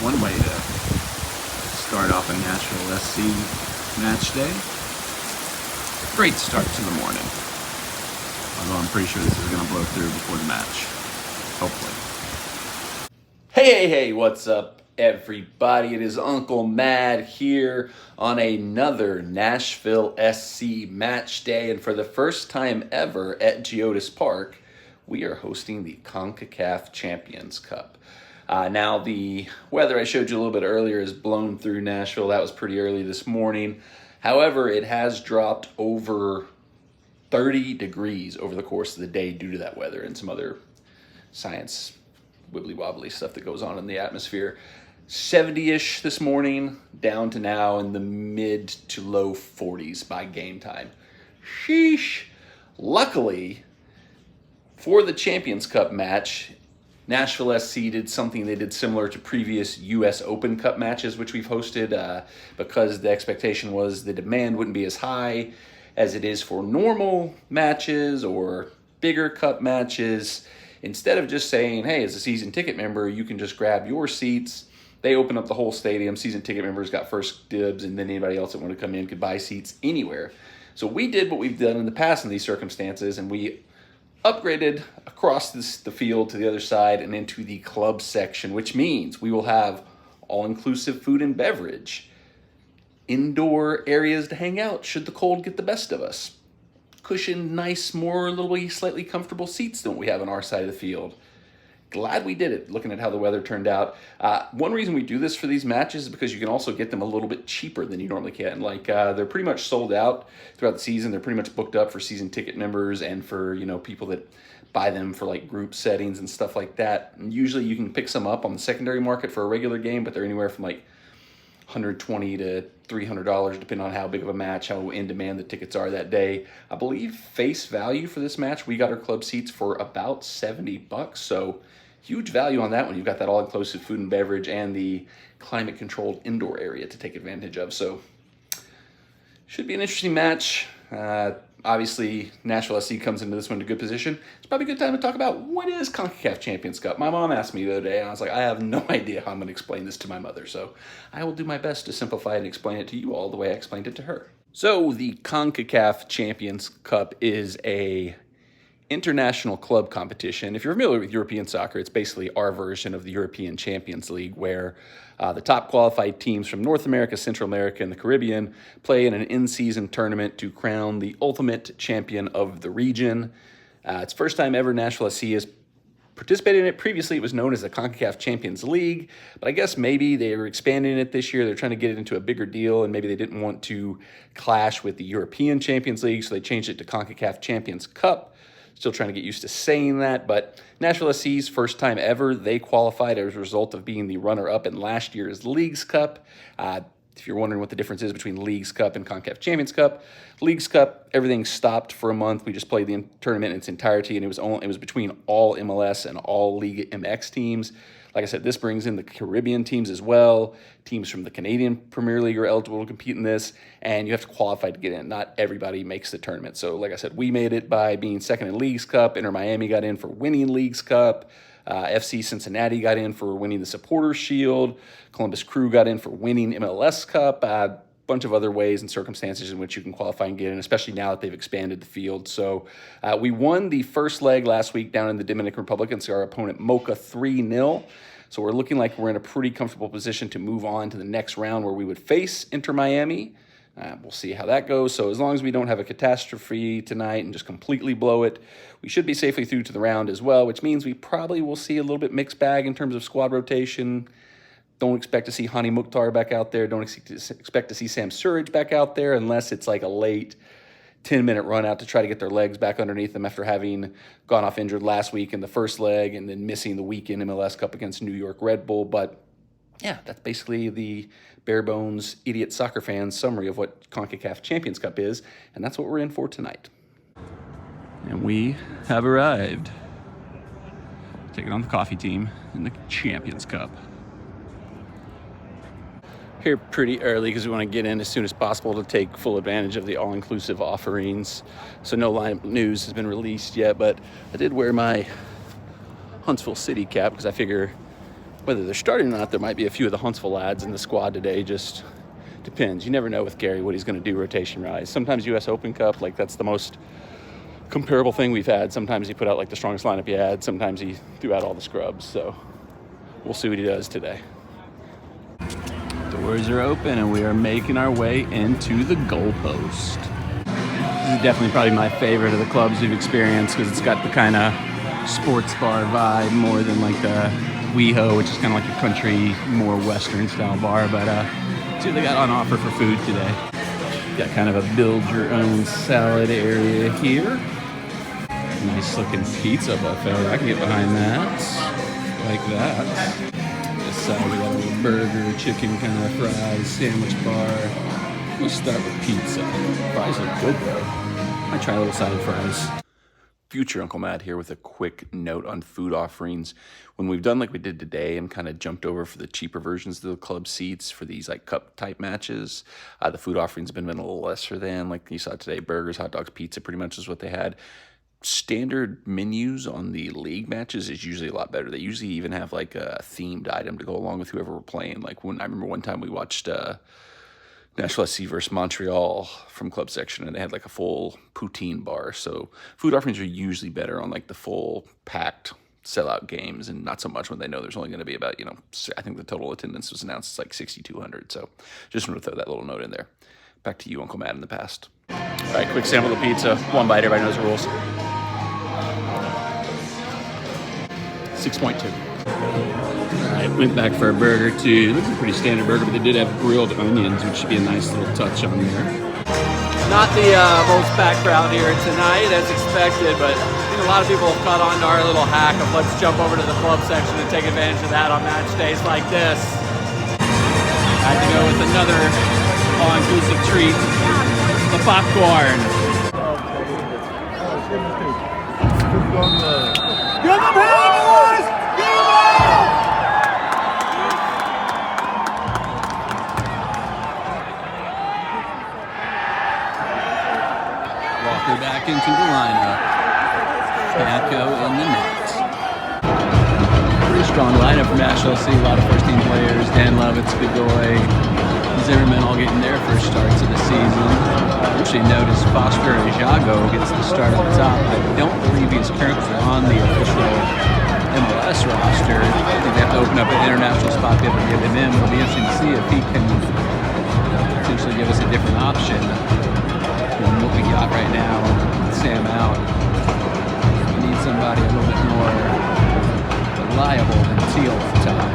one way to start off a Nashville SC match day. Great start to the morning. Although I'm pretty sure this is going to blow through before the match. Hopefully. Hey, what's up, everybody? It is Uncle Mad here on another Nashville SC match day. And for the first time ever at GEODIS Park, we are hosting the CONCACAF Champions Cup. Now, the weather I showed you a little bit earlier has blown through Nashville. That was pretty early this morning. However, it has dropped over 30 degrees over the course of the day due to that weather and some other science wibbly-wobbly stuff that goes on in the atmosphere. 70-ish this morning, down to now in the mid to low 40s by game time. Sheesh. Luckily, for the Champions Cup match, Nashville SC did something they did similar to previous U.S. Open Cup matches, which we've hosted, because the expectation was the demand wouldn't be as high as it is for normal matches or bigger cup matches. Instead of just saying, hey, as a season ticket member, you can just grab your seats, they open up the whole stadium. Season ticket members got first dibs, and then anybody else that wanted to come in could buy seats anywhere. So we did what we've done in the past in these circumstances, and we upgraded across the field to the other side and into the club section, which means we will have all-inclusive food and beverage, indoor areas to hang out should the cold get the best of us, cushioned, nice, more little slightly comfortable seats than what we have on our side of the field. Glad we did it, looking at how the weather turned out. One reason we do this for these matches is because you can also get them a little bit cheaper than you normally can. Like, they're pretty much sold out throughout the season. They're pretty much booked up for season ticket members and for, people that buy them for like group settings and stuff like that. And usually you can pick some up on the secondary market for a regular game, but they're anywhere from like $120 to $300, depending on how big of a match, how in demand the tickets are that day. I believe face value for this match, we got our club seats for about $70. So huge value on that one. You've got that all-inclusive food and beverage and the climate-controlled indoor area to take advantage of. So should be an interesting match. Obviously, Nashville SC comes into this one in a good position. It's probably a good time to talk about what is CONCACAF Champions Cup. My mom asked me the other day, and I was like, I have no idea how I'm going to explain this to my mother. So I will do my best to simplify it and explain it to you all the way I explained it to her. So the CONCACAF Champions Cup is a international club competition. If you're familiar with European soccer, it's basically our version of the European Champions League, where the top qualified teams from North America, Central America, and the Caribbean play in an in-season tournament to crown the ultimate champion of the region. It's the first time ever Nashville SC has participated in it. Previously, it was known as the CONCACAF Champions League, but I guess maybe they were expanding it this year. They're trying to get it into a bigger deal, and maybe they didn't want to clash with the European Champions League, so they changed it to CONCACAF Champions Cup. Still trying to get used to saying that, but Nashville SC's first time ever, they qualified as a result of being the runner-up in last year's Leagues Cup. If you're wondering what the difference is between Leagues Cup and CONCACAF Champions Cup, Leagues Cup, everything stopped for a month. We just played the tournament in its entirety, and it was between all MLS and all League MX teams. Like I said, this brings in the Caribbean teams as well. Teams from the Canadian Premier League are eligible to compete in this, and you have to qualify to get in. Not everybody makes the tournament. So like I said, we made it by being second in Leagues Cup. Inter Miami got in for winning Leagues Cup. FC Cincinnati got in for winning the Supporters Shield. Columbus Crew got in for winning MLS Cup. Bunch of other ways and circumstances in which you can qualify and get in, especially now that they've expanded the field. So we won the first leg last week down in the Dominican Republic against our opponent Moca 3-0. So we're looking like we're in a pretty comfortable position to move on to the next round where we would face Inter Miami. We'll see how that goes. So as long as we don't have a catastrophe tonight and just completely blow it, we should be safely through to the round as well, which means we probably will see a little bit mixed bag in terms of squad rotation. Don't expect to see Hani Mukhtar back out there. Don't expect to see Sam Surridge back out there unless it's like a late 10-minute run out to try to get their legs back underneath them after having gone off injured last week in the first leg and then missing the weekend MLS Cup against New York Red Bull. But yeah, that's basically the bare bones idiot soccer fans summary of what CONCACAF Champions Cup is, and that's what we're in for tonight. And we have arrived. Taking on the coffee team in the Champions Cup. Here pretty early because we want to get in as soon as possible to take full advantage of the all-inclusive offerings. So no lineup news has been released yet, but I did wear my Huntsville City cap because I figure Whether they're starting or not, there might be a few of the Huntsville lads in the squad today. Just depends. You never know with Gary what he's going to do rotation-wise. Sometimes U.S. Open Cup, like that's the most comparable thing we've had. Sometimes he put out like the strongest lineup he had. Sometimes he threw out all the scrubs. So we'll see what he does today. Doors are open and we are making our way into the goalpost. This is definitely probably my favorite of the clubs we've experienced because it's got the kind of sports bar vibe more than like the WeHo, which is kind of like a country, more Western style bar. But see what they got on offer for food today. Got kind of a build your own salad area here. Nice looking pizza buffet. I can get behind that. Like that. This side we got a little burger, chicken kind of fries, sandwich bar. We'll start with pizza. Fries look good though. I try a little side fries. Future Uncle Matt here with a quick note on food offerings. When we've done like we did today and kind of jumped over for the cheaper versions of the club seats for these like cup type matches, the food offerings have been a little lesser than, like you saw today, burgers, hot dogs, pizza pretty much is what they had. Standard menus on the league matches is usually a lot better. They usually even have like a themed item to go along with whoever we're playing. Like when I remember one time we watched Nashville SC versus Montreal from club section, and they had like a full poutine bar. So food offerings are usually better on like the full packed sellout games, and not so much when they know there's only going to be about, you know, I think the total attendance was announced as like 6,200. So just want to throw that little note in there. Back to you, Uncle Matt, in the past. All right, quick sample of the pizza. One bite, everybody knows the rules. 6.2. Alright, went back for a burger too. Looks like a pretty standard burger, but they did have grilled onions, which should be a nice little touch on there. Not the most packed crowd here tonight, as expected, but I think a lot of people have caught on to our little hack of let's jump over to the club section and take advantage of that on match days like this. I had to go with another all-inclusive treat, the popcorn. Give them hell, boys! Give them all! Walker back into the lineup. Echo in the net. Pretty strong lineup from Nashville SC. A lot of first-team players. Dan Lovitz, Godoy, Zimmerman all getting their first starts of the season. Actually notice Foster Jago gets the start at the top. I don't believe he's currently on the official MLS roster. I think they have to open up an international spot to be able to get him in. It'll be interesting to see if he can potentially give us a different option than what we got right now. Sam out. We need somebody a little bit more reliable than Teal at the top.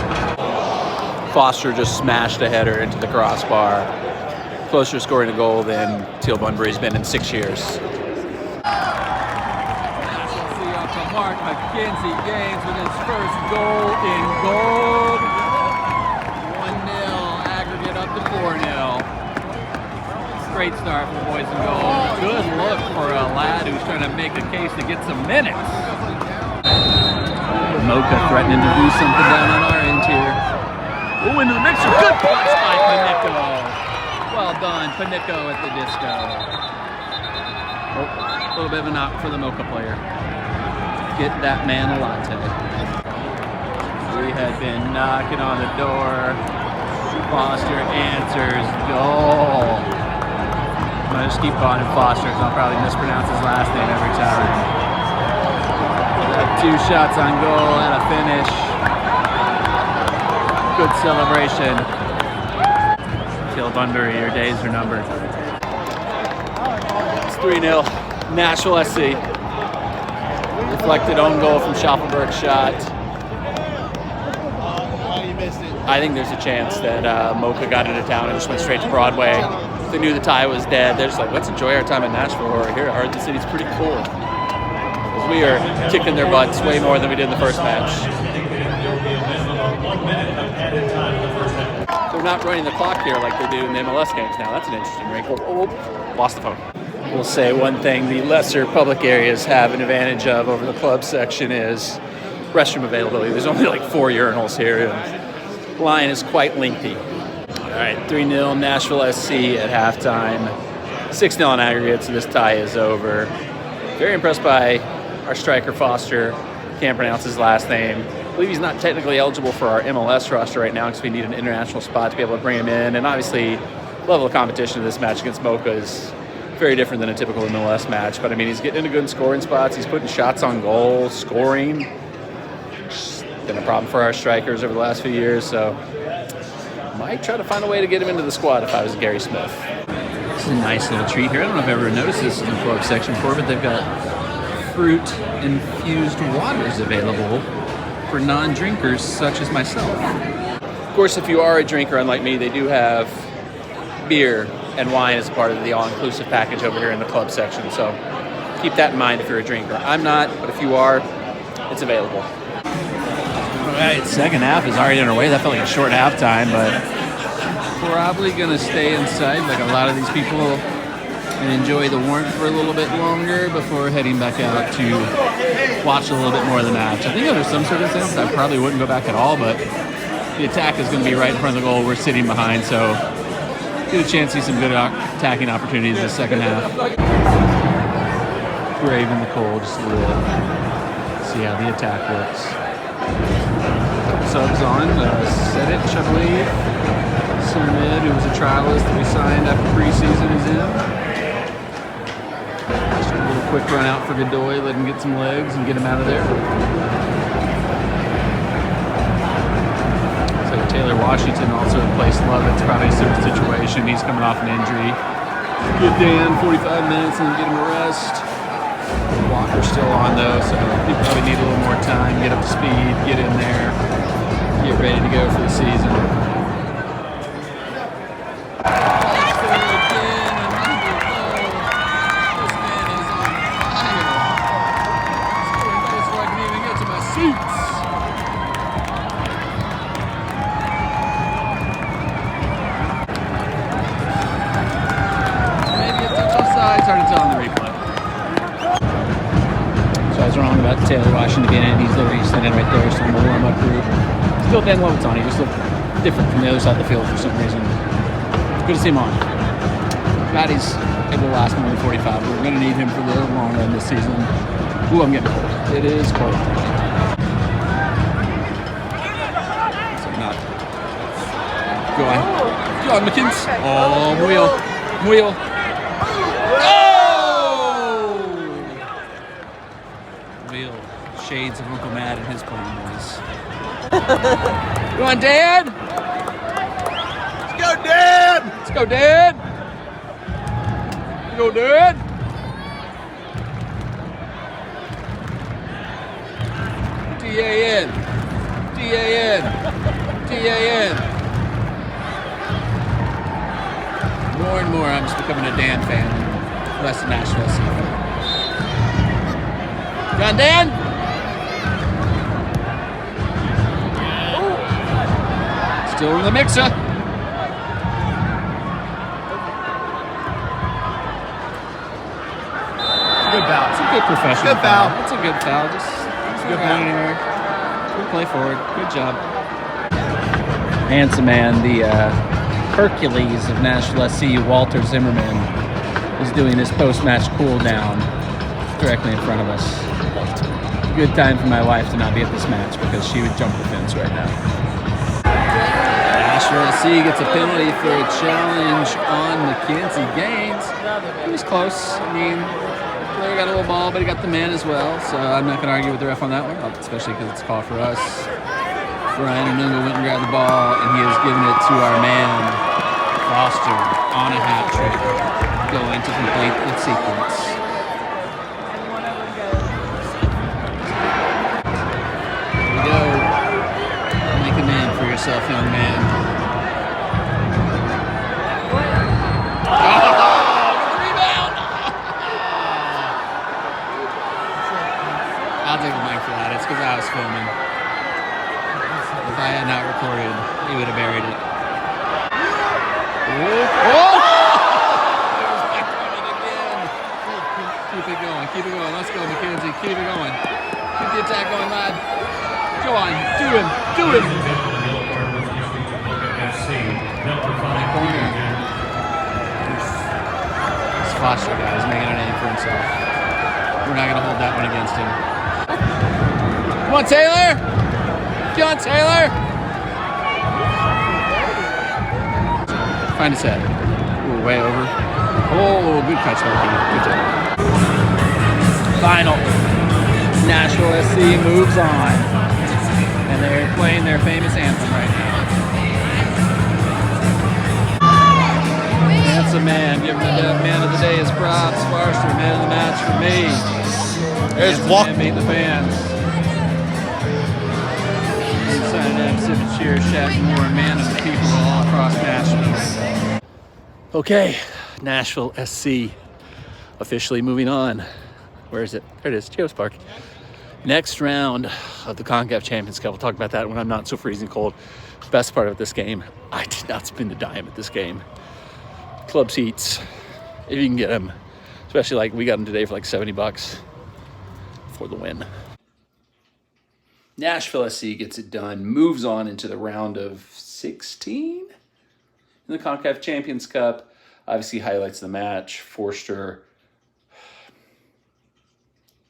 Foster just smashed a header into the crossbar. Closer to scoring a goal than Teal Bunbury's been in 6 years. Mark McKenzie gains with his first goal in gold. 1-0, aggregate up to 4-0. Great start for the boys in goal. Good look for a lad who's trying to make a case to get some minutes. Moca threatening to do something down on our end here. Oh, into the mixer. Good punch by Panico. Well done, Panico at the disco. Oh, a little bit of a knock for the Moca player. Get that man a latte. We had been knocking on the door. Foster answers goal. I'm gonna just keep calling him Foster because I'll probably mispronounce his last name every time. 2 shots on goal and a finish. Good celebration. Teal Bunbury, your days are numbered. It's 3-0, Nashville SC. Deflected own goal from Schaufelberg's shot. I think there's a chance that Moca got into town and just went straight to Broadway. They knew the tie was dead. They're just like, let's enjoy our time in Nashville. We're here at Heart of the City's pretty cool. Because we are kicking their butts way more than we did in the first match. They're not running the clock here like they do in the MLS games now. That's an interesting wrinkle. Oh, lost the phone. We'll say one thing the lesser public areas have an advantage of over the club section is restroom availability. There's only like 4 urinals here, and the line is quite lengthy. All right, 3-0 Nashville SC at halftime. 6-0 on aggregate, so this tie is over. Very impressed by our striker Foster. Can't pronounce his last name. believe he's not technically eligible for our MLS roster right now because we need an international spot to be able to bring him in. And obviously, level of competition of this match against Moca is very different than a typical MLS match. But I mean, he's getting into good scoring spots. He's putting shots on goal, scoring. It's been a problem for our strikers over the last few years. So might try to find a way to get him into the squad if I was Gary Smith. This is a nice little treat here. I don't know if I've ever noticed this in the club section before, but they've got fruit-infused waters available for non-drinkers such as myself. Of course, if you are a drinker, unlike me, they do have beer and wine as part of the all-inclusive package over here in the club section. So keep that in mind if you're a drinker. I'm not, but if you are, it's available. All right, second half is already underway. That felt like a short halftime, but probably going to stay inside like a lot of these people and enjoy the warmth for a little bit longer before heading back out to watch a little bit more of the match. I think under some circumstances I probably wouldn't go back at all, but the attack is going to be right in front of the goal. We're sitting behind, so get a chance to see some good attacking opportunities in the second half. Brave in the cold, just a little bit. See how the attack works. Subs on, Sedic, I believe. Mid, who was a trialist that we signed after preseason, is in. Just a little quick run out for Godoy, let him get some legs and get him out of there. So Taylor Washington also replaced Love. It's probably a similar situation. He's coming off an injury. Get Dan 45 minutes and get him a rest. Walker's still on though, so he probably need a little more time, get up to speed, get in there, get ready to go for the season. Taylor Washington being in, he's literally standing right there, so in the warm-up group. Still Dan Lovitz on, he just looked different from the other side of the field for some reason. Good to see him on. Glad he's able to last more than 45, but we're going to need him for the long run this season. Ooh, I'm getting cold. It is cold. So not. Go on, McKins. Oh, Wheel. Shades of Uncle Matt and his playing boys. Go on, Dad! Let's go, Dad! Let's go, Dad! Let's go, Dad! D-A-N. D-A-N. D-A-N. More and more, I'm just becoming a Dan fan. Less a Nashville SC fan. John Dan! Still in the mixer. Good foul. It's a good professional foul. It's a good foul. Just good play anywhere. Good play forward. Good job. Handsome man, the Hercules of Nashville SC, Walter Zimmerman, is doing his post-match cool down directly in front of us. Good time for my wife to not be at this match because she would jump the fence right now. Nashville SC gets a penalty for a challenge on Mackenzie Gaines. He was close. I mean, the player got a little ball, but he got the man as well. So I'm not going to argue with the ref on that one, especially because it's a call for us. Brian Anunga went and grabbed the ball, and he has given it to our man, Foster, on a hat trick, going to complete the sequence. Here we go. Make a name for yourself, young man. I'll take the mic for that. It's because I was filming. If I had not recorded, he would have buried it. Oh! Keep it going. Keep it going. Let's go, Mackenzie. Keep it going. Keep the attack going, lad. Go on. Do him. Do him. Corner. This Foster guy is making a name for himself. We're not going to hold that one against him. Come on, Taylor! John Taylor! Find a set. Ooh, way over. Oh, good catch, Moca. Good job. Final. Nashville SC moves on. And they're playing their famous anthem right now. Handsome man, giving the man of the day his props. Forrester, man of the match for me. There's Handsome man meeting the fans. Signing in, Civic Cheer, Shaq Moore, man of the people all across Nashville. Okay, Nashville SC officially moving on. Where is it? There it is, GEODIS Park. Next round of the CONCACAF Champions Cup. We'll talk about that when I'm not so freezing cold. Best part of this game, I did not spend a dime at this game. Club seats, if you can get them, especially like we got them today for like $70 for the win. Nashville SC gets it done, moves on into the round of 16 in the CONCACAF Champions Cup. Obviously highlights of the match, Forster,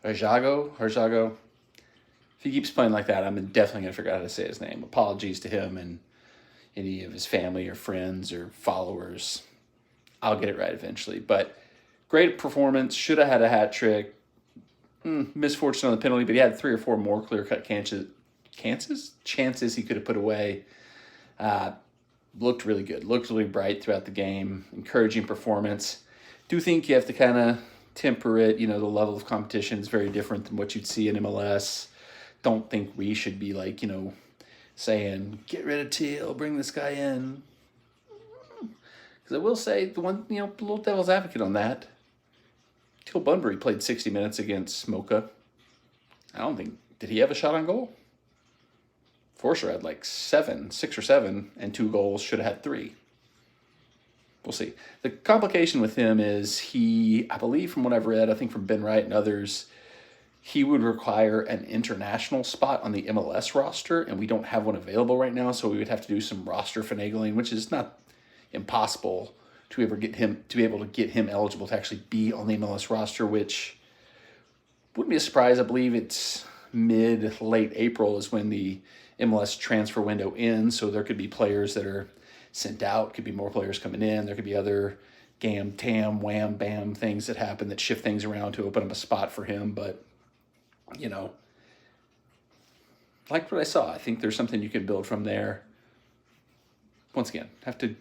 Harjago. If he keeps playing like that, I'm definitely going to figure out how to say his name. Apologies to him and any of his family or friends or followers. I'll get it right eventually. But great performance. Should have had a hat trick. Misfortune on the penalty, but he had 3 or 4 more clear-cut chances he could have put away. Looked really good. Looked really bright throughout the game. Encouraging performance. Do think you have to kind of temper it. You know, the level of competition is very different than what you'd see in MLS. Don't think we should be like, you know, saying, get rid of Teal, bring this guy in. Because I will say, the one, you know, little devil's advocate on that, Teal Bunbury played 60 minutes against Moca. I don't think, did he have a shot on goal? Forster had like 6 or 7, and 2 goals, should have had 3. We'll see. The complication with him is he, I believe from what I've read, I think from Ben Wright and others, he would require an international spot on the MLS roster, and we don't have one available right now, so we would have to do some roster finagling, which is not impossible to be able to get him eligible to actually be on the MLS roster, which wouldn't be a surprise. I believe it's late April is when the MLS transfer window ends, so there could be players that are sent out, could be more players coming in, there could be other gam, tam, wham, bam things that happen that shift things around to open up a spot for him, but, you know, liked what I saw. I think there's something you can build from there. Once again, have to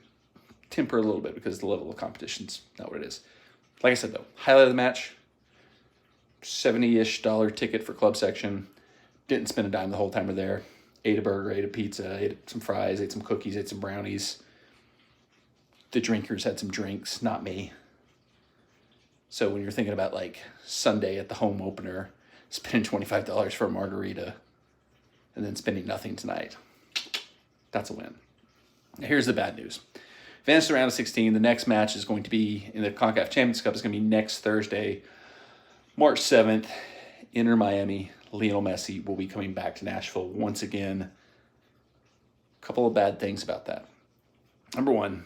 temper a little bit because the level of competition's not what it is. Like I said, though, highlight of the match, $70-ish ticket for club section. Didn't spend a dime the whole time we're there. Ate a burger, ate a pizza, ate some fries, ate some cookies, ate some brownies. The drinkers had some drinks, not me. So when you're thinking about like Sunday at the home opener, spending $25 for a margarita and then spending nothing tonight, that's a win. Now here's the bad news. Advanced to the round of 16. The next match is going to be in the CONCACAF Champions Cup. Is going to be next Thursday, March 7th, Inter Miami. Lionel Messi will be coming back to Nashville once again. A couple of bad things about that. Number one,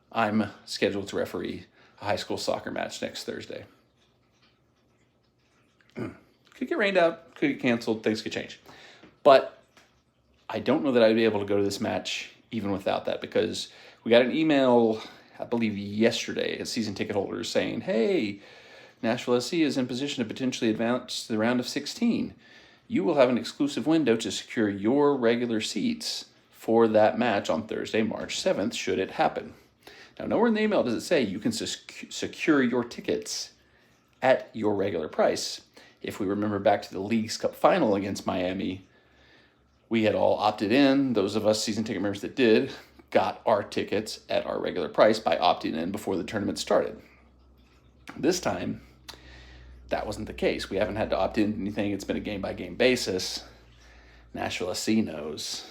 I'm scheduled to referee a high school soccer match next Thursday. Could get rained out, could get canceled, things could change. But I don't know that I'd be able to go to this match even without that, because we got an email, I believe yesterday, as season ticket holders saying, hey, Nashville SC is in position to potentially advance to the round of 16. You will have an exclusive window to secure your regular seats for that match on Thursday, March 7th, should it happen. Now, nowhere in the email does it say you can secure your tickets at your regular price. If we remember back to the Leagues Cup final against Miami, we had all opted in. Those of us season ticket members that did got our tickets at our regular price by opting in before the tournament started. This time, that wasn't the case. We haven't had to opt into anything. It's been a game-by-game basis. Nashville SC knows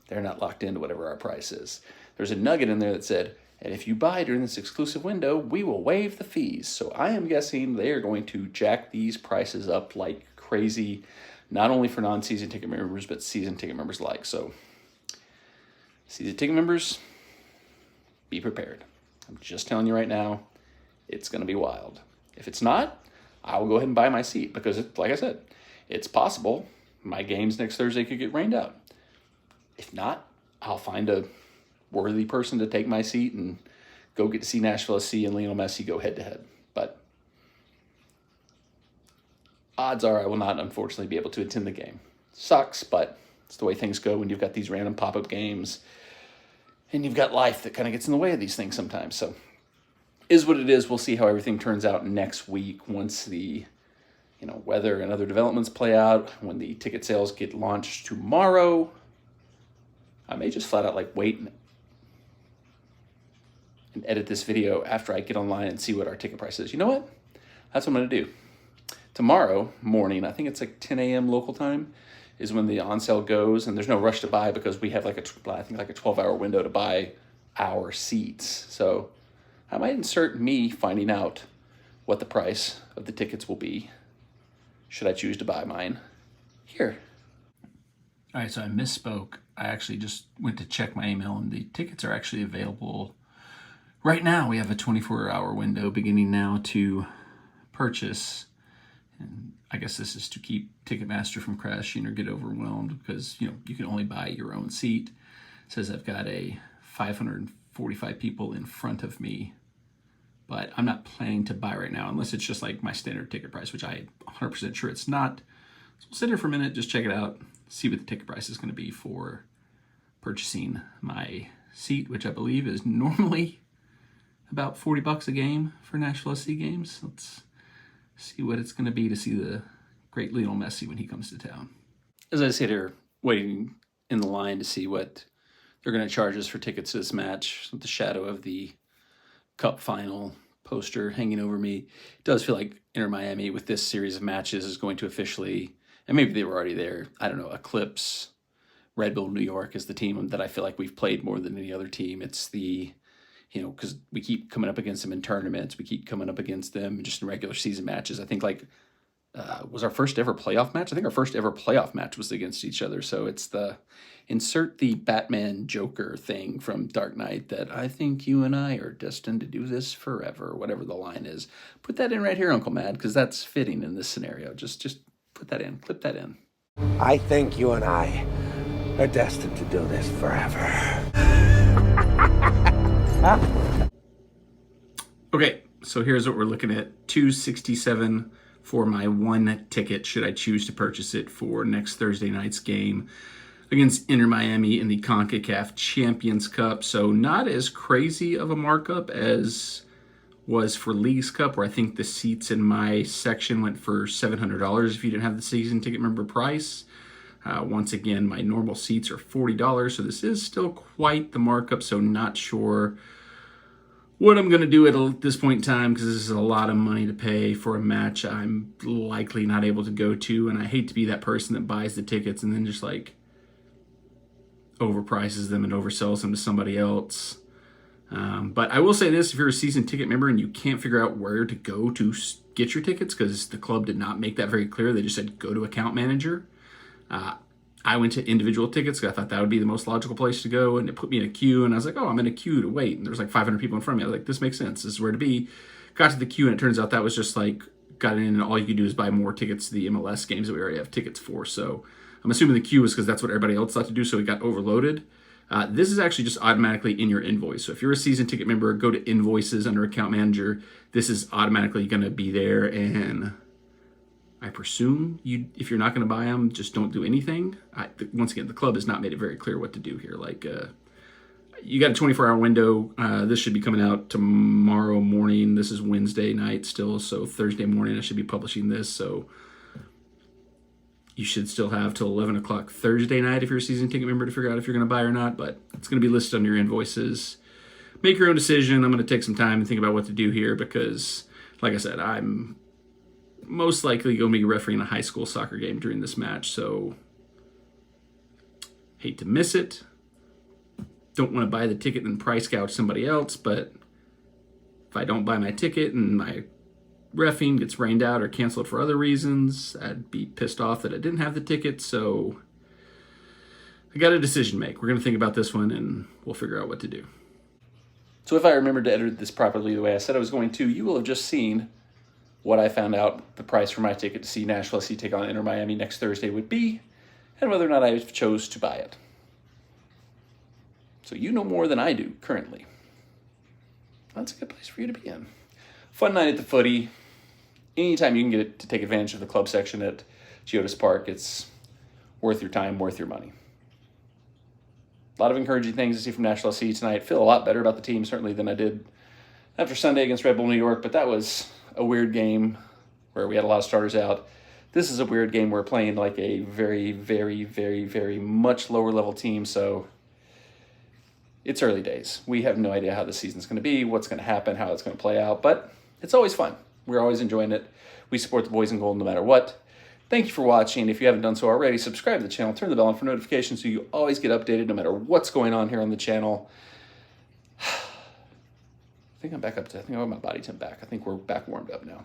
they're not locked into whatever our price is. There's a nugget in there that said, and if you buy during this exclusive window, we will waive the fees. So I am guessing they are going to jack these prices up like crazy, not only for non-season ticket members, but season ticket members alike. So season ticket members, be prepared. I'm just telling you right now, it's going to be wild. If it's not, I will go ahead and buy my seat because, like I said, it's possible my games next Thursday could get rained out. If not, I'll find a worthy person to take my seat and go get to see Nashville SC and Lionel Messi go head-to-head. But odds are I will not, unfortunately, be able to attend the game. Sucks, but it's the way things go when you've got these random pop-up games and you've got life that kind of gets in the way of these things sometimes. So is what it is. We'll see how everything turns out next week once the weather and other developments play out. When the ticket sales get launched tomorrow, I may just flat out wait and edit this video after I get online and see what our ticket price is. You know what? That's what I'm going to do. Tomorrow morning, I think it's 10 a.m. local time, is when the on sale goes, and there's no rush to buy because we have I think a 12-hour window to buy our seats. So I might insert me finding out what the price of the tickets will be, should I choose to buy mine, here. All right, so I misspoke. I actually just went to check my email, and the tickets are actually available right now. We have a 24-hour window beginning now to purchase. And I guess this is to keep Ticketmaster from crashing or get overwhelmed, because you can only buy your own seat. It says I've got 545 people in front of me, but I'm not planning to buy right now unless it's just my standard ticket price, which I'm 100% sure it's not. So we'll sit here for a minute, just check it out, see what the ticket price is going to be for purchasing my seat, which I believe is normally about $40 a game for Nashville SC games. Let's see what it's going to be to see the great Lionel Messi when he comes to town. As I sit here waiting in the line to see what they're going to charge us for tickets to this match, with the shadow of the Cup final poster hanging over me, it does feel like Inter Miami with this series of matches is going to officially, and maybe they were already there, I don't know, eclipse Red Bull New York as the team that I feel like we've played more than any other team. It's the because we keep coming up against them in tournaments. We keep coming up against them just in regular season matches. I think was our first ever playoff match. I think our first ever playoff match was against each other. So it's insert the Batman Joker thing from Dark Knight, that I think you and I are destined to do this forever, whatever the line is. Put that in right here, Uncle Mad, because that's fitting in this scenario. Just put that in, clip that in. I think you and I are destined to do this forever. Okay, so here's what we're looking at. $267 for my one ticket, should I choose to purchase it for next Thursday night's game against Inter Miami in the CONCACAF Champions Cup. So not as crazy of a markup as was for Leagues Cup, where I think the seats in my section went for $700 if you didn't have the season ticket member price. Once again, my normal seats are $40, so this is still quite the markup, so not sure what I'm going to do at this point in time, because this is a lot of money to pay for a match I'm likely not able to go to, and I hate to be that person that buys the tickets and then just overprices them and oversells them to somebody else. But I will say this, if you're a season ticket member and you can't figure out where to go to get your tickets, because the club did not make that very clear, they just said go to account manager. I went to individual tickets because I thought that would be the most logical place to go, and it put me in a queue, and I was like, oh, I'm in a queue to wait, and there's 500 people in front of me. I was like, this makes sense. This is where to be. Got to the queue, and it turns out that was just got in, and all you could do is buy more tickets to the MLS games that we already have tickets for. So I'm assuming the queue was because that's what everybody else thought to do, so it got overloaded. This is actually just automatically in your invoice. So if you're a season ticket member, go to invoices under account manager. This is automatically going to be there, and I presume if you're not going to buy them, just don't do anything. Once again, the club has not made it very clear what to do here. You got a 24-hour window. This should be coming out tomorrow morning. This is Wednesday night still, so Thursday morning I should be publishing this. So you should still have till 11 o'clock Thursday night if you're a season ticket member to figure out if you're going to buy or not, but it's going to be listed on your invoices. Make your own decision. I'm going to take some time and think about what to do here because, like I said, I'm most likely going to be refereeing a high school soccer game during this match, so hate to miss it. Don't want to buy the ticket and price gouge somebody else, but if I don't buy my ticket and my reffing gets rained out or canceled for other reasons, I'd be pissed off that I didn't have the ticket, so I got a decision to make. We're going to think about this one, and we'll figure out what to do. So if I remembered to edit this properly the way I said I was going to, you will have just seen what I found out the price for my ticket to see Nashville SC take on Inter Miami next Thursday would be. and whether or not I chose to buy it. So you know more than I do currently. That's a good place for you to be in. Fun night at the footy. Anytime you can get to take advantage of the club section at GEODIS Park, it's worth your time, worth your money. A lot of encouraging things to see from Nashville SC tonight. Feel a lot better about the team, certainly, than I did after Sunday against Red Bull New York, but that was a weird game where we had a lot of starters out. This is a weird game. We're playing like a very, very, very, very much lower level team, so it's early days. We have no idea how the season's going to be, what's going to happen, how it's going to play out, but it's always fun. We're always enjoying it. We support the boys in gold no matter what. Thank you for watching. If you haven't done so already, subscribe to the channel, turn the bell on for notifications so you always get updated no matter what's going on here on the channel. I think I got my body temp back. I think we're back warmed up now.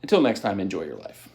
Until next time, enjoy your life.